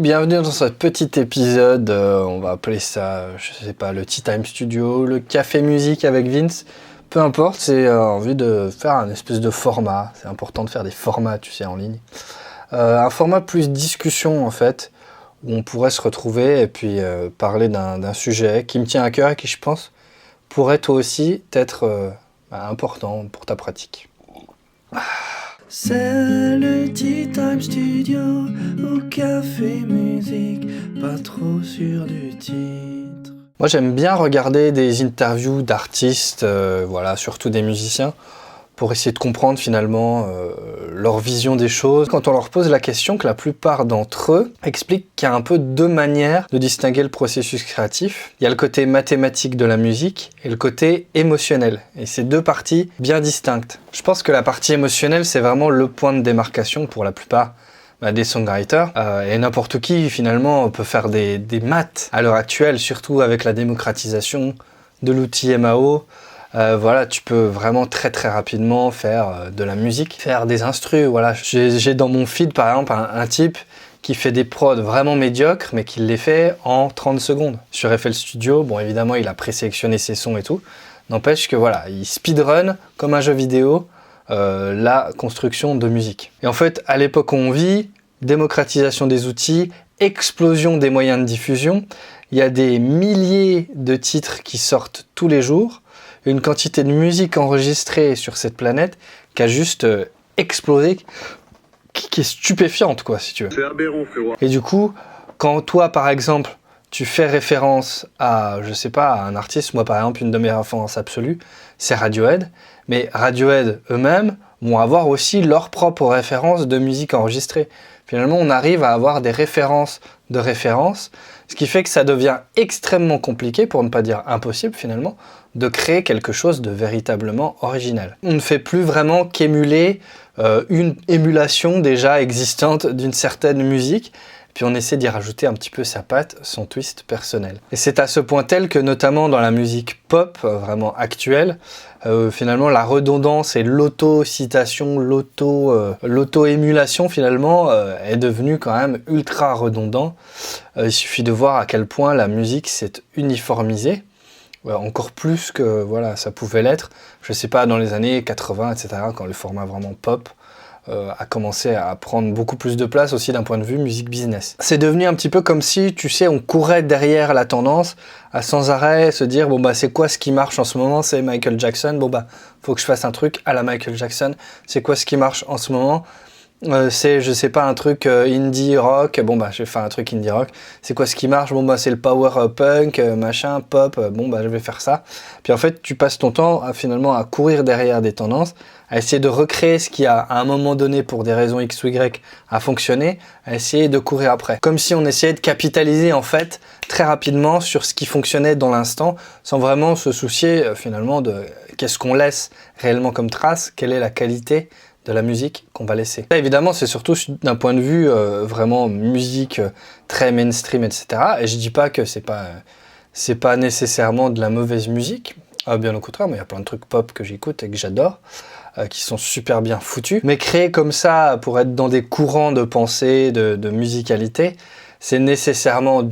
Bienvenue dans ce petit épisode, on va appeler ça, je sais pas, le Tea Time Studio, le café musique avec Vince. Peu importe, c'est envie de faire un espèce de format. C'est important de faire des formats, tu sais, en ligne. Un format plus discussion, en fait, où on pourrait se retrouver et puis parler d'un sujet qui me tient à cœur et qui, je pense, pourrait toi aussi être important pour ta pratique. C'est le Tea Time Studio au café musique, pas trop sûr du titre. Moi j'aime bien regarder des interviews d'artistes, voilà, surtout des musiciens, pour essayer de comprendre finalement leur vision des choses. Quand on leur pose la question, que la plupart d'entre eux expliquent qu'il y a un peu deux manières de distinguer le processus créatif. Il y a le côté mathématique de la musique et le côté émotionnel. Et c'est deux parties bien distinctes. Je pense que la partie émotionnelle, c'est vraiment le point de démarcation pour la plupart des songwriters. Et n'importe qui, finalement, peut faire des maths à l'heure actuelle, surtout avec la démocratisation de l'outil MAO. Voilà, tu peux vraiment très rapidement faire de la musique, faire des instrus. Voilà, j'ai dans mon feed par exemple un type qui fait des prods vraiment médiocres, mais qui les fait en 30 secondes. Sur FL Studio, bon évidemment il a présélectionné ses sons et tout, n'empêche que voilà, il speedrun comme un jeu vidéo la construction de musique. Et en fait, à l'époque où on vit, démocratisation des outils, explosion des moyens de diffusion, il y a des milliers de titres qui sortent tous les jours, une quantité de musique enregistrée sur cette planète qui a juste explosé, qui est stupéfiante, quoi, si tu veux. C'est aberrant, frérot. Et du coup, quand toi, par exemple, tu fais référence à, je sais pas, à un artiste, moi, par exemple, une de mes références absolues, c'est Radiohead, mais Radiohead eux-mêmes vont avoir aussi leur propre référence de musique enregistrée. Finalement, on arrive à avoir des références de références, ce qui fait que ça devient extrêmement compliqué, pour ne pas dire impossible finalement, de créer quelque chose de véritablement original. On ne fait plus vraiment qu'émuler une émulation déjà existante d'une certaine musique, puis on essaie d'y rajouter un petit peu sa patte, son twist personnel. Et c'est à ce point tel que notamment dans la musique pop, vraiment actuelle, finalement la redondance et l'auto-citation, l'auto-émulation finalement est devenue quand même ultra redondant. Il suffit de voir à quel point la musique s'est uniformisée, encore plus que voilà, ça pouvait l'être, je sais pas, dans les années 80, etc., quand le format vraiment pop a commencé à prendre beaucoup plus de place aussi d'un point de vue musique business. C'est devenu un petit peu comme si, tu sais, on courait derrière la tendance à sans arrêt se dire, bon bah c'est quoi ce qui marche en ce moment, c'est Michael Jackson, bon bah faut que je fasse un truc à la Michael Jackson, c'est quoi ce qui marche en ce moment, c'est, je sais pas, un truc indie rock, bon bah je vais faire un truc indie rock, c'est quoi ce qui marche, bon bah c'est le power punk, machin, pop, bon bah je vais faire ça. Puis en fait tu passes ton temps finalement à courir derrière des tendances, à essayer de recréer ce qui a à un moment donné pour des raisons X ou Y a fonctionné, à essayer de courir après. Comme si on essayait de capitaliser en fait très rapidement sur ce qui fonctionnait dans l'instant, sans vraiment se soucier finalement de qu'est-ce qu'on laisse réellement comme trace, quelle est la qualité de la musique qu'on va laisser. Là, évidemment, c'est surtout d'un point de vue vraiment musique très mainstream, etc. Et je dis pas que c'est pas nécessairement de la mauvaise musique, bien au contraire, mais il y a plein de trucs pop que j'écoute et que j'adore, qui sont super bien foutus. Mais créer comme ça, pour être dans des courants de pensée, de musicalité, c'est nécessairement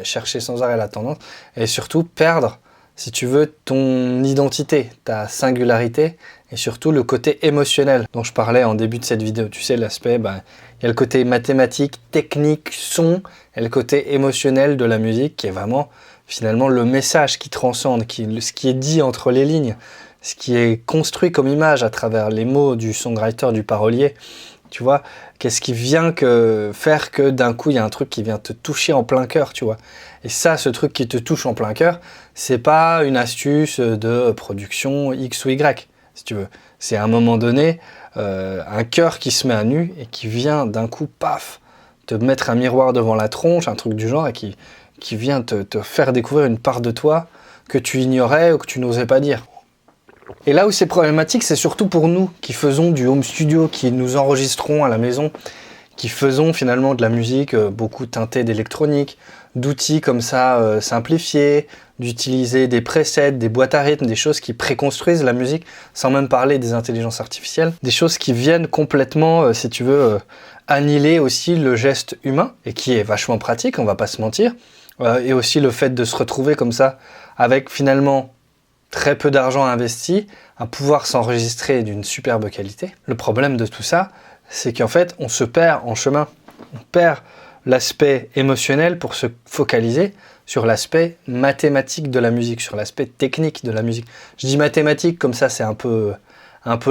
chercher sans arrêt la tendance, et surtout perdre, si tu veux, ton identité, ta singularité, et surtout le côté émotionnel dont je parlais en début de cette vidéo. Tu sais, l'aspect, il y a le côté mathématique, technique, son, et le côté émotionnel de la musique qui est vraiment finalement le message qui transcende, ce qui est dit entre les lignes, ce qui est construit comme image à travers les mots du songwriter, du parolier. Tu vois, qu'est-ce qui vient faire que d'un coup il y a un truc qui vient te toucher en plein cœur, tu vois. Et ça, ce truc qui te touche en plein cœur, c'est pas une astuce de production X ou Y, si tu veux. C'est à un moment donné un cœur qui se met à nu et qui vient d'un coup, paf, te mettre un miroir devant la tronche, un truc du genre, et qui vient te faire découvrir une part de toi que tu ignorais ou que tu n'osais pas dire. Et là où c'est problématique, c'est surtout pour nous qui faisons du home studio, qui nous enregistrons à la maison, qui faisons finalement de la musique beaucoup teintée d'électronique, d'outils comme ça simplifiés, d'utiliser des presets, des boîtes à rythme, des choses qui préconstruisent la musique, sans même parler des intelligences artificielles, des choses qui viennent complètement, si tu veux, annihiler aussi le geste humain, et qui est vachement pratique, on va pas se mentir, et aussi le fait de se retrouver comme ça, avec finalement très peu d'argent investi, à pouvoir s'enregistrer d'une superbe qualité. Le problème de tout ça, c'est qu'en fait, on se perd en chemin. On perd l'aspect émotionnel pour se focaliser sur l'aspect mathématique de la musique, sur l'aspect technique de la musique. Je dis mathématique comme ça, c'est un peu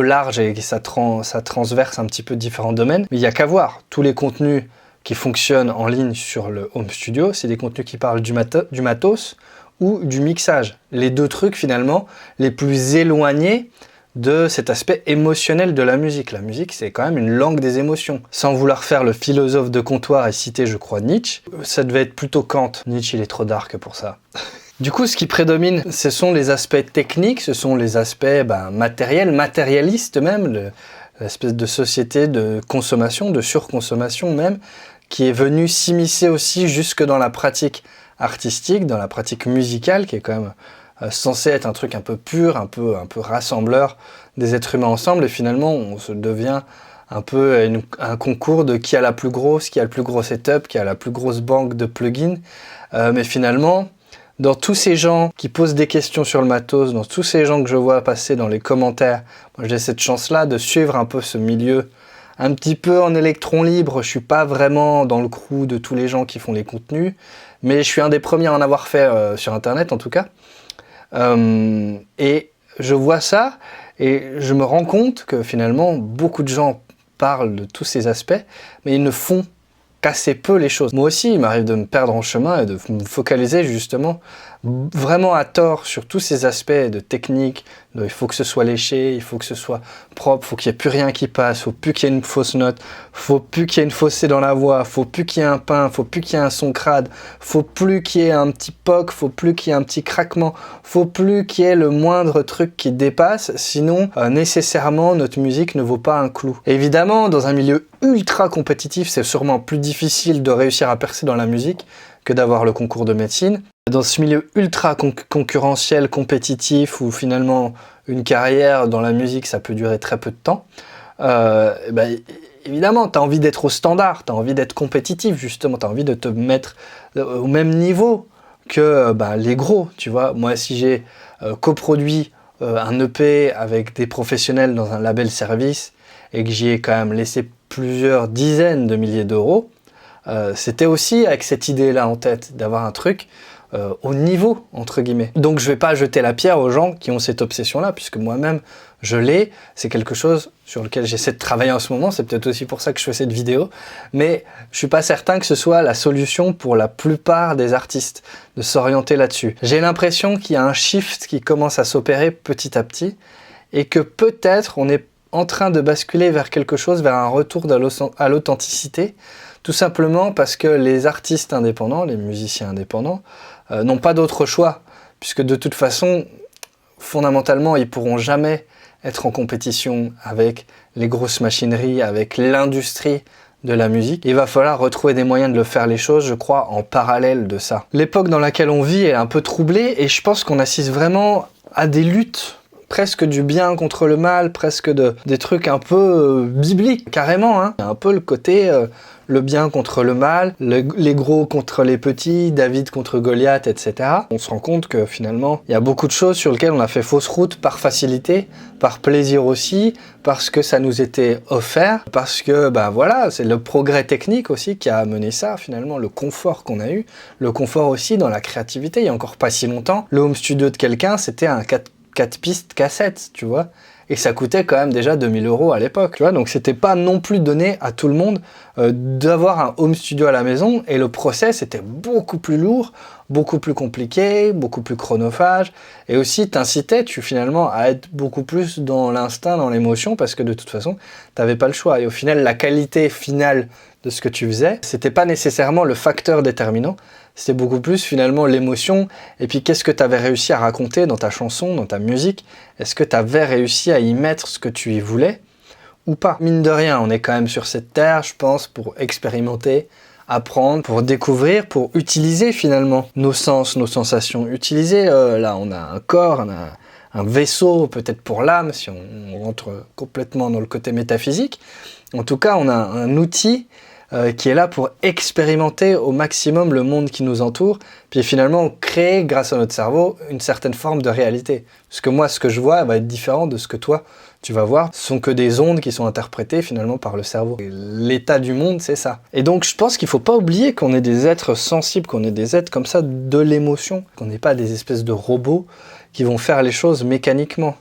large et ça transverse un petit peu différents domaines. Mais il n'y a qu'à voir. Tous les contenus qui fonctionnent en ligne sur le home studio, c'est des contenus qui parlent du matos ou du mixage. Les deux trucs finalement les plus éloignés de cet aspect émotionnel de la musique. La musique, c'est quand même une langue des émotions. Sans vouloir faire le philosophe de comptoir et citer, je crois, Nietzsche, ça devait être plutôt Kant. Nietzsche, il est trop dark pour ça. Du coup, ce qui prédomine, ce sont les aspects techniques, ce sont les aspects matériels, matérialistes même, l'espèce de société de consommation, de surconsommation même, qui est venue s'immiscer aussi jusque dans la pratique artistique, dans la pratique musicale, qui est quand même censé être un truc un peu pur, un peu rassembleur des êtres humains ensemble, et finalement on se devient un peu un concours de qui a la plus grosse, qui a le plus gros setup, qui a la plus grosse banque de plugins, mais finalement dans tous ces gens qui posent des questions sur le matos, dans tous ces gens que je vois passer dans les commentaires, moi j'ai cette chance-là de suivre un peu ce milieu un petit peu en électron libre. Je suis pas vraiment dans le crew de tous les gens qui font les contenus, mais je suis un des premiers à en avoir fait sur internet en tout cas. Et je vois ça et je me rends compte que finalement beaucoup de gens parlent de tous ces aspects, mais ils ne font qu'assez peu les choses. Moi aussi, il m'arrive de me perdre en chemin et de me focaliser justement vraiment à tort sur tous ces aspects de technique, il faut que ce soit léché, il faut que ce soit propre, il faut qu'il n'y ait plus rien qui passe, il faut plus qu'il y ait une fausse note, il faut plus qu'il y ait une faussée dans la voix, il faut plus qu'il y ait un pain, il faut plus qu'il y ait un son crade, il faut plus qu'il y ait un petit poc, il faut plus qu'il y ait un petit craquement, il faut plus qu'il y ait le moindre truc qui dépasse, sinon nécessairement notre musique ne vaut pas un clou. Et évidemment, dans un milieu ultra compétitif, c'est sûrement plus difficile de réussir à percer dans la musique que d'avoir le concours de médecine. Dans ce milieu ultra concurrentiel, compétitif, où finalement une carrière dans la musique, ça peut durer très peu de temps, évidemment, tu as envie d'être au standard, tu as envie d'être compétitif, justement, tu as envie de te mettre au même niveau que les gros, tu vois. Moi, si j'ai coproduit un EP avec des professionnels dans un label service et que j'y ai quand même laissé plusieurs dizaines de milliers d'euros, c'était aussi avec cette idée-là en tête, d'avoir un truc au niveau, entre guillemets. Donc je vais pas jeter la pierre aux gens qui ont cette obsession-là, puisque moi-même, je l'ai. C'est quelque chose sur lequel j'essaie de travailler en ce moment. C'est peut-être aussi pour ça que je fais cette vidéo. Mais je suis pas certain que ce soit la solution pour la plupart des artistes, de s'orienter là-dessus. J'ai l'impression qu'il y a un shift qui commence à s'opérer petit à petit, et que peut-être on est en train de basculer vers quelque chose, vers un retour à l'authenticité, tout simplement parce que les artistes indépendants, les musiciens indépendants, n'ont pas d'autre choix, puisque de toute façon, fondamentalement, ils pourront jamais être en compétition avec les grosses machineries, avec l'industrie de la musique. Il va falloir retrouver des moyens de le faire les choses, je crois, en parallèle de ça. L'époque dans laquelle on vit est un peu troublée, et je pense qu'on assiste vraiment à des luttes presque du bien contre le mal, presque des trucs un peu bibliques, carrément. Il y a un peu le côté le bien contre le mal, les gros contre les petits, David contre Goliath, etc. On se rend compte que finalement, il y a beaucoup de choses sur lesquelles on a fait fausse route par facilité, par plaisir aussi, parce que ça nous était offert, parce que c'est le progrès technique aussi qui a amené ça, finalement, le confort qu'on a eu, le confort aussi dans la créativité. Il y a encore pas si longtemps, le home studio de quelqu'un, c'était un 4 pistes cassette, tu vois, et ça coûtait quand même déjà 2000 € à l'époque, tu vois, donc c'était pas non plus donné à tout le monde d'avoir un home studio à la maison, et le process était beaucoup plus lourd, beaucoup plus compliqué, beaucoup plus chronophage, et aussi t'incitait finalement à être beaucoup plus dans l'instinct, dans l'émotion, parce que de toute façon, t'avais pas le choix, et au final, la qualité finale de ce que tu faisais, c'était pas nécessairement le facteur déterminant, c'était beaucoup plus finalement l'émotion, et puis qu'est-ce que tu avais réussi à raconter dans ta chanson, dans ta musique, est-ce que tu avais réussi à y mettre ce que tu y voulais ou pas. Mine de rien, on est quand même sur cette terre, je pense, pour expérimenter, apprendre, pour découvrir, pour utiliser finalement nos sens, nos sensations, utiliser, là on a un corps, on a un vaisseau peut-être pour l'âme, si on rentre complètement dans le côté métaphysique, En tout cas, on a un outil qui est là pour expérimenter au maximum le monde qui nous entoure, puis finalement créer, grâce à notre cerveau, une certaine forme de réalité. Parce que moi, ce que je vois va être différent de ce que toi, tu vas voir. Ce sont que des ondes qui sont interprétées finalement par le cerveau. Et l'état du monde, c'est ça. Et donc, je pense qu'il ne faut pas oublier qu'on est des êtres sensibles, qu'on est des êtres comme ça de l'émotion, qu'on n'est pas des espèces de robots qui vont faire les choses mécaniquement.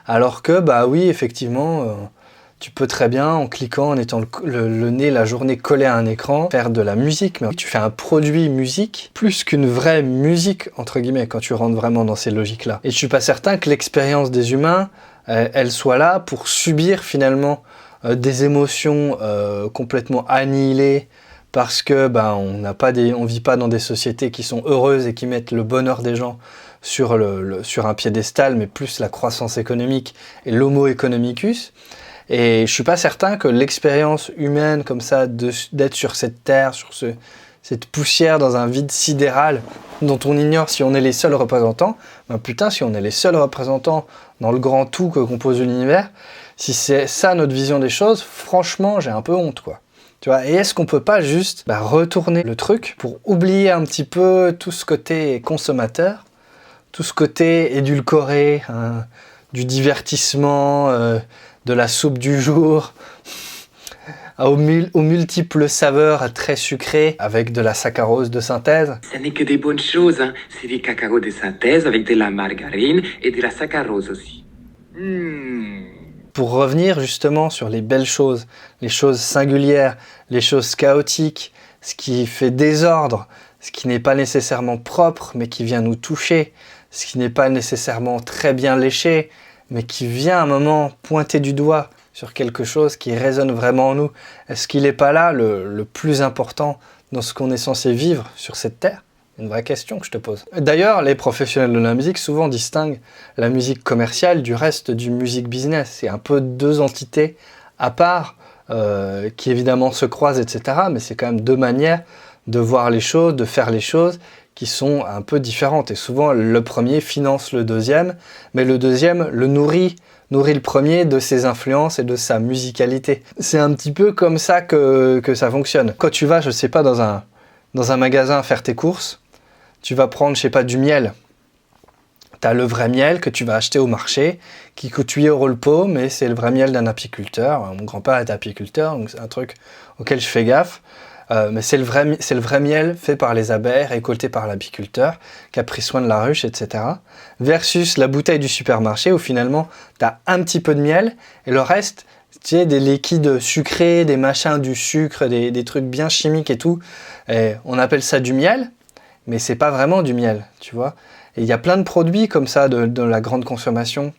Alors que, bah oui, effectivement... tu peux très bien, en cliquant, en étant le nez, la journée collé à un écran, faire de la musique. Mais tu fais un produit musique plus qu'une vraie musique, entre guillemets, quand tu rentres vraiment dans ces logiques-là. Et je suis pas certain que l'expérience des humains, elle soit là pour subir finalement des émotions complètement annihilées parce que on vit pas dans des sociétés qui sont heureuses et qui mettent le bonheur des gens sur un piédestal, mais plus la croissance économique et l'homo economicus. Et je suis pas certain que l'expérience humaine comme ça, d'être sur cette terre, sur cette poussière dans un vide sidéral dont on ignore si on est les seuls représentants, si on est les seuls représentants dans le grand tout que compose l'univers, si c'est ça notre vision des choses, franchement, j'ai un peu honte, quoi. Tu vois, et est-ce qu'on peut pas juste retourner le truc pour oublier un petit peu tout ce côté consommateur, tout ce côté édulcoré, hein, du divertissement, de la soupe du jour, aux multiples saveurs très sucrées avec de la saccharose de synthèse. Ce n'est que des bonnes choses, hein. C'est du cacao de synthèse avec de la margarine et de la saccharose aussi. Pour revenir justement sur les belles choses, les choses singulières, les choses chaotiques, ce qui fait désordre, ce qui n'est pas nécessairement propre mais qui vient nous toucher, ce qui n'est pas nécessairement très bien léché, mais qui vient à un moment pointer du doigt sur quelque chose qui résonne vraiment en nous. Est-ce qu'il n'est pas là le plus important dans ce qu'on est censé vivre sur cette terre ? Une vraie question que je te pose. D'ailleurs, les professionnels de la musique souvent distinguent la musique commerciale du reste du music business. C'est un peu deux entités à part qui évidemment se croisent, etc. Mais c'est quand même deux manières de voir les choses, de faire les choses qui sont un peu différentes. Et souvent, le premier finance le deuxième, mais le deuxième le nourrit le premier de ses influences et de sa musicalité. C'est un petit peu comme ça que ça fonctionne. Quand tu vas, je sais pas, dans un magasin faire tes courses, tu vas prendre, je sais pas, du miel. T'as le vrai miel que tu vas acheter au marché, qui coûte 8 € le pot, mais c'est le vrai miel d'un apiculteur. Mon grand-père est apiculteur, donc c'est un truc auquel je fais gaffe. Mais c'est le vrai miel fait par les abeilles, récolté par l'apiculteur, qui a pris soin de la ruche, etc. Versus la bouteille du supermarché, où finalement, tu as un petit peu de miel, et le reste, tu sais, des liquides sucrés, des machins, du sucre, des trucs bien chimiques et tout. Et on appelle ça du miel, mais c'est pas vraiment du miel, tu vois. Et il y a plein de produits comme ça de la grande consommation,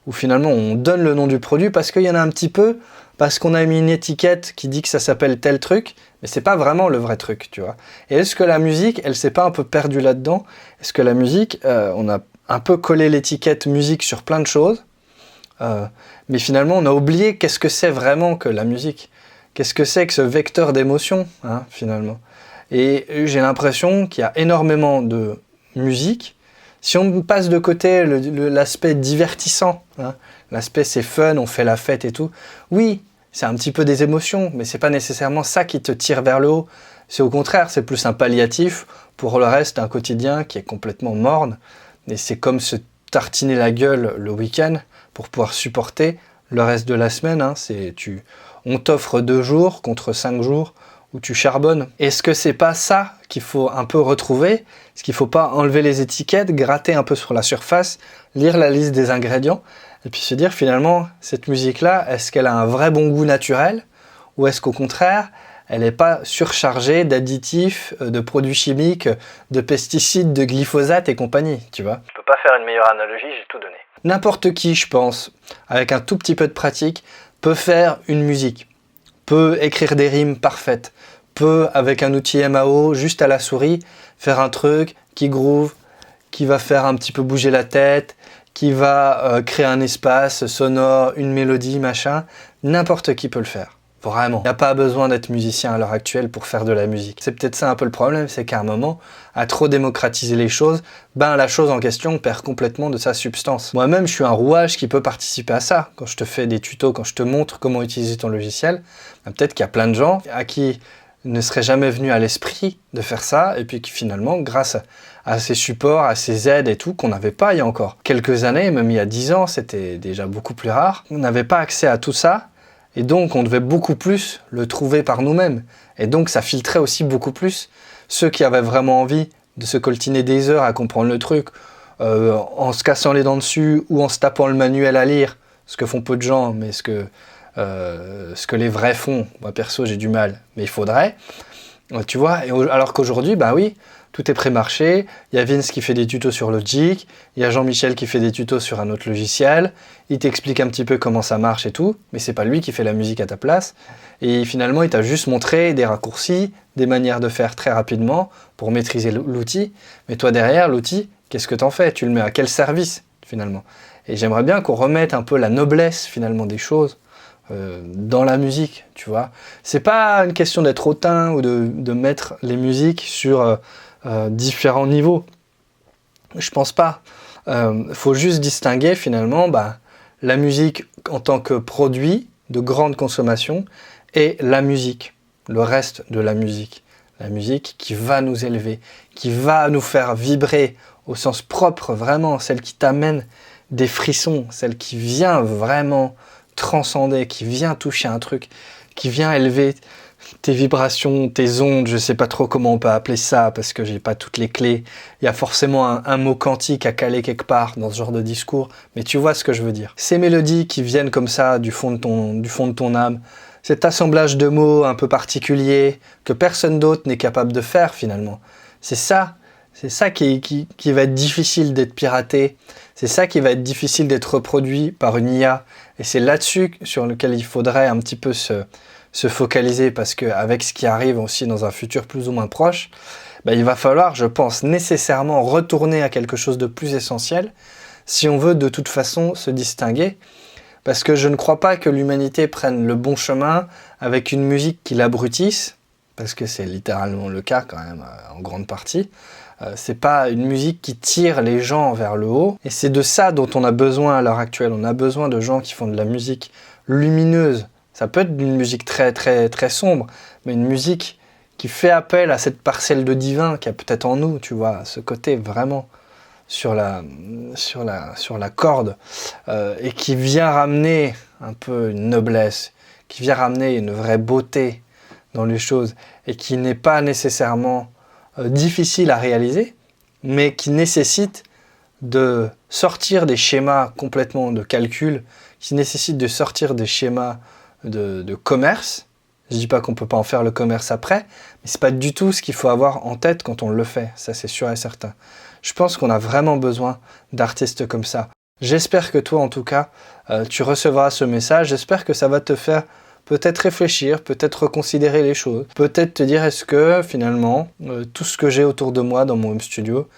où finalement, on donne le nom du produit parce qu'il y en a un petit peu, parce qu'on a mis une étiquette qui dit que ça s'appelle tel truc, mais c'est pas vraiment le vrai truc, tu vois. Et est-ce que la musique, elle s'est pas un peu perdue là-dedans ? Est-ce que la musique, on a un peu collé l'étiquette musique sur plein de choses, mais finalement on a oublié qu'est-ce que c'est vraiment que la musique ? Qu'est-ce que c'est que ce vecteur d'émotion, hein, finalement ? Et j'ai l'impression qu'il y a énormément de musique. Si on passe de côté l'aspect divertissant, hein, l'aspect c'est fun, on fait la fête et tout, oui, c'est un petit peu des émotions, mais c'est pas nécessairement ça qui te tire vers le haut. C'est au contraire, c'est plus un palliatif pour le reste d'un quotidien qui est complètement morne. Et c'est comme se tartiner la gueule le week-end pour pouvoir supporter le reste de la semaine. Hein. On t'offre 2 jours contre 5 jours où tu charbonnes. Est-ce que c'est pas ça qu'il faut un peu retrouver ? Est-ce qu'il faut pas enlever les étiquettes, gratter un peu sur la surface, lire la liste des ingrédients et puis se dire finalement, cette musique-là, est-ce qu'elle a un vrai bon goût naturel ou est-ce qu'au contraire, elle n'est pas surchargée d'additifs, de produits chimiques, de pesticides, de glyphosate et compagnie, tu vois ? Je peux pas faire une meilleure analogie, j'ai tout donné. N'importe qui, je pense, avec un tout petit peu de pratique, peut faire une musique, peut écrire des rimes parfaites, peut, avec un outil MAO, juste à la souris, faire un truc qui groove, qui va faire un petit peu bouger la tête, qui va créer un espace sonore, une mélodie, machin. N'importe qui peut le faire. Vraiment. Il n'y a pas besoin d'être musicien à l'heure actuelle pour faire de la musique. C'est peut-être ça un peu le problème, c'est qu'à un moment, à trop démocratiser les choses, la chose en question perd complètement de sa substance. Moi-même, je suis un rouage qui peut participer à ça. Quand je te fais des tutos, quand je te montre comment utiliser ton logiciel, peut-être qu'il y a plein de gens à qui ne serait jamais venu à l'esprit de faire ça, et puis qui finalement, grâce à ces supports, à ces aides et tout, qu'on n'avait pas il y a encore quelques années, même il y a 10 ans, c'était déjà beaucoup plus rare, on n'avait pas accès à tout ça, et donc on devait beaucoup plus le trouver par nous-mêmes. Et donc ça filtrait aussi beaucoup plus ceux qui avaient vraiment envie de se coltiner des heures à comprendre le truc, en se cassant les dents dessus, ou en se tapant le manuel à lire, ce que font peu de gens, mais ce que les vrais font. Moi perso j'ai du mal, mais il faudrait. Tu vois, alors qu'aujourd'hui, oui, tout est pré-marché. Il y a Vince qui fait des tutos sur Logic, il y a Jean-Michel qui fait des tutos sur un autre logiciel, il t'explique un petit peu comment ça marche et tout, mais c'est pas lui qui fait la musique à ta place. Et finalement, il t'a juste montré des raccourcis, des manières de faire très rapidement pour maîtriser l'outil. Mais toi derrière, l'outil, qu'est-ce que t'en fais? Tu le mets à quel service finalement? Et j'aimerais bien qu'on remette un peu la noblesse finalement des choses dans la musique, tu vois. C'est pas une question d'être hautain ou de mettre les musiques sur différents niveaux. Je pense pas. Faut juste distinguer finalement la musique en tant que produit de grande consommation et la musique, le reste de la musique. La musique qui va nous élever, qui va nous faire vibrer au sens propre, vraiment, celle qui t'amène des frissons, celle qui vient vraiment transcender, qui vient toucher un truc, qui vient élever tes vibrations, tes ondes, je sais pas trop comment on peut appeler ça parce que j'ai pas toutes les clés. Il y a forcément un mot quantique à caler quelque part dans ce genre de discours, mais tu vois ce que je veux dire. Ces mélodies qui viennent comme ça du fond de ton âme, cet assemblage de mots un peu particulier que personne d'autre n'est capable de faire finalement. C'est ça qui va être difficile d'être piraté. C'est ça qui va être difficile d'être reproduit par une IA. Et c'est là-dessus sur lequel il faudrait un petit peu se focaliser parce qu'avec ce qui arrive aussi dans un futur plus ou moins proche, il va falloir, je pense, nécessairement retourner à quelque chose de plus essentiel si on veut de toute façon se distinguer. Parce que je ne crois pas que l'humanité prenne le bon chemin avec une musique qui l'abrutisse, parce que c'est littéralement le cas quand même en grande partie. C'est pas une musique qui tire les gens vers le haut, et c'est de ça dont on a besoin à l'heure actuelle. On a besoin de gens qui font de la musique lumineuse. Ça peut être une musique très très très sombre, mais une musique qui fait appel à cette parcelle de divin qu'il y a peut-être en nous, tu vois, ce côté vraiment sur la corde, et qui vient ramener un peu une noblesse, qui vient ramener une vraie beauté dans les choses, et qui n'est pas nécessairement difficile à réaliser, mais qui nécessite de sortir des schémas complètement de calcul, qui nécessite de sortir des schémas de commerce. Je dis pas qu'on peut pas en faire le commerce après, mais c'est pas du tout ce qu'il faut avoir en tête quand on le fait, ça c'est sûr et certain. Je pense qu'on a vraiment besoin d'artistes comme ça. J'espère que toi en tout cas, tu recevras ce message, j'espère que ça va te faire peut-être réfléchir, peut-être reconsidérer les choses, peut-être te dire est-ce que finalement, tout ce que j'ai autour de moi dans mon home studio,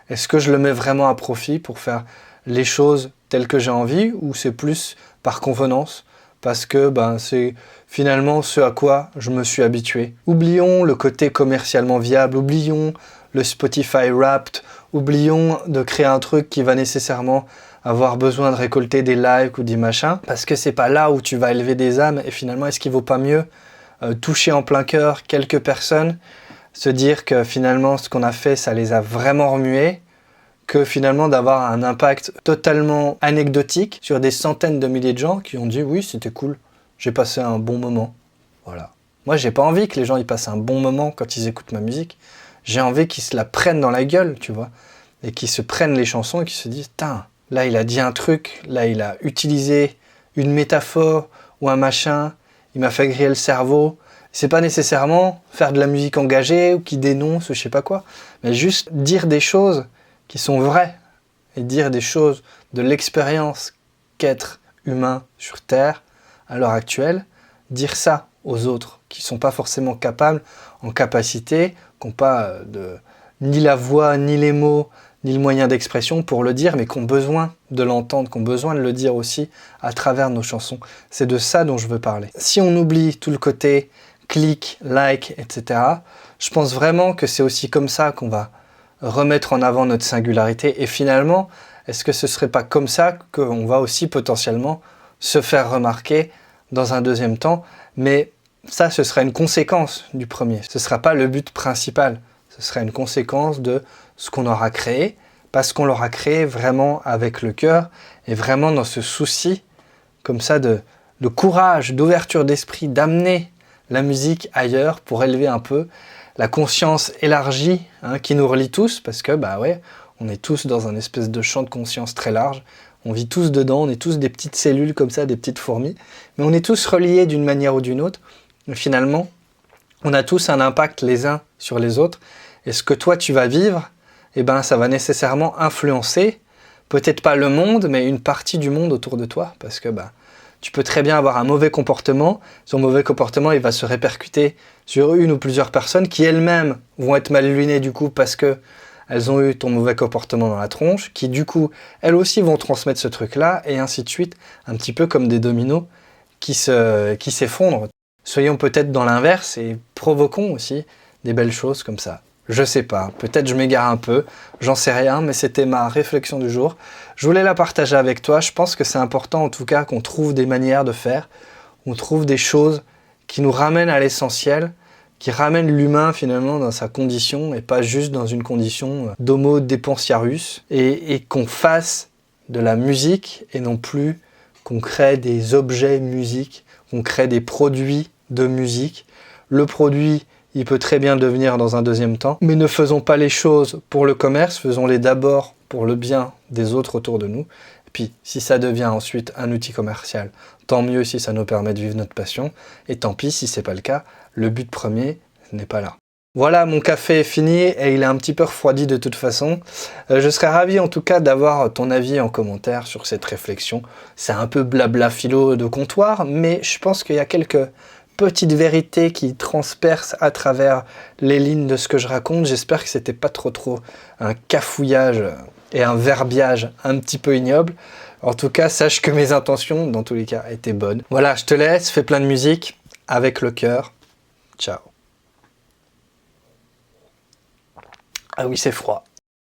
est-ce que je le mets vraiment à profit pour faire les choses telles que j'ai envie, ou c'est plus par convenance, parce que c'est finalement ce à quoi je me suis habitué. Oublions le côté commercialement viable, oublions le Spotify Wrapped, oublions de créer un truc qui va nécessairement avoir besoin de récolter des likes ou des machins, parce que c'est pas là où tu vas élever des âmes, et finalement est-ce qu'il vaut pas mieux toucher en plein cœur quelques personnes, se dire que finalement ce qu'on a fait ça les a vraiment remués, que finalement d'avoir un impact totalement anecdotique sur des centaines de milliers de gens qui ont dit oui c'était cool, j'ai passé un bon moment. Voilà. Moi j'ai pas envie que les gens y passent un bon moment quand ils écoutent ma musique, j'ai envie qu'ils se la prennent dans la gueule, tu vois, et qu'ils se prennent les chansons et qu'ils se disent tain, là il a dit un truc, là il a utilisé une métaphore ou un machin, il m'a fait griller le cerveau. C'est pas nécessairement faire de la musique engagée ou qui dénonce ou je sais pas quoi, mais juste dire des choses qui sont vraies et dire des choses de l'expérience qu'être humain sur Terre à l'heure actuelle, dire ça aux autres qui sont pas forcément capables, en capacité, qui n'ont pas ni la voix, ni les mots, ni le moyen d'expression pour le dire, mais qui ont besoin de l'entendre, qui ont besoin de le dire aussi à travers nos chansons. C'est de ça dont je veux parler. Si on oublie tout le côté clic, like, etc., je pense vraiment que c'est aussi comme ça qu'on va remettre en avant notre singularité. Et finalement, est-ce que ce serait pas comme ça qu'on va aussi potentiellement se faire remarquer dans un deuxième temps? Mais ça, ce sera une conséquence du premier. Ce ne sera pas le but principal. Ce sera une conséquence de ce qu'on aura créé, parce qu'on l'aura créé vraiment avec le cœur et vraiment dans ce souci comme ça de courage, d'ouverture d'esprit, d'amener la musique ailleurs pour élever un peu la conscience élargie qui nous relie tous, parce que on est tous dans un espèce de champ de conscience très large, on vit tous dedans, on est tous des petites cellules comme ça, des petites fourmis, mais on est tous reliés d'une manière ou d'une autre, et finalement, on a tous un impact les uns sur les autres, et ce que toi tu vas vivre, ça va nécessairement influencer, peut-être pas le monde, mais une partie du monde autour de toi, parce que tu peux très bien avoir un mauvais comportement, son mauvais comportement il va se répercuter sur une ou plusieurs personnes qui elles-mêmes vont être mal lunées du coup parce que elles ont eu ton mauvais comportement dans la tronche, qui du coup elles aussi vont transmettre ce truc-là, et ainsi de suite, un petit peu comme des dominos qui s'effondrent. Soyons peut-être dans l'inverse et provoquons aussi des belles choses comme ça. Je sais pas, peut-être je m'égare un peu, j'en sais rien, mais c'était ma réflexion du jour. Je voulais la partager avec toi, je pense que c'est important en tout cas qu'on trouve des manières de faire, on trouve des choses qui nous ramènent à l'essentiel, qui ramènent l'humain finalement dans sa condition et pas juste dans une condition d'homo dépensiarus, et qu'on fasse de la musique et non plus qu'on crée des objets musique, qu'on crée des produits de musique. Le produit, il peut très bien devenir dans un deuxième temps, mais ne faisons pas les choses pour le commerce, faisons-les d'abord pour le bien des autres autour de nous. Et puis, si ça devient ensuite un outil commercial, tant mieux si ça nous permet de vivre notre passion, et tant pis si c'est pas le cas, le but premier n'est pas là. Voilà, mon café est fini et il est un petit peu refroidi de toute façon. Je serais ravi en tout cas d'avoir ton avis en commentaire sur cette réflexion. C'est un peu blabla philo de comptoir, mais je pense qu'il y a quelques petites vérités qui transpercent à travers les lignes de ce que je raconte. J'espère que c'était pas trop un cafouillage et un verbiage un petit peu ignoble. En tout cas, sache que mes intentions, dans tous les cas, étaient bonnes. Voilà, je te laisse, fais plein de musique, avec le cœur. Ciao. Ah oui, c'est froid.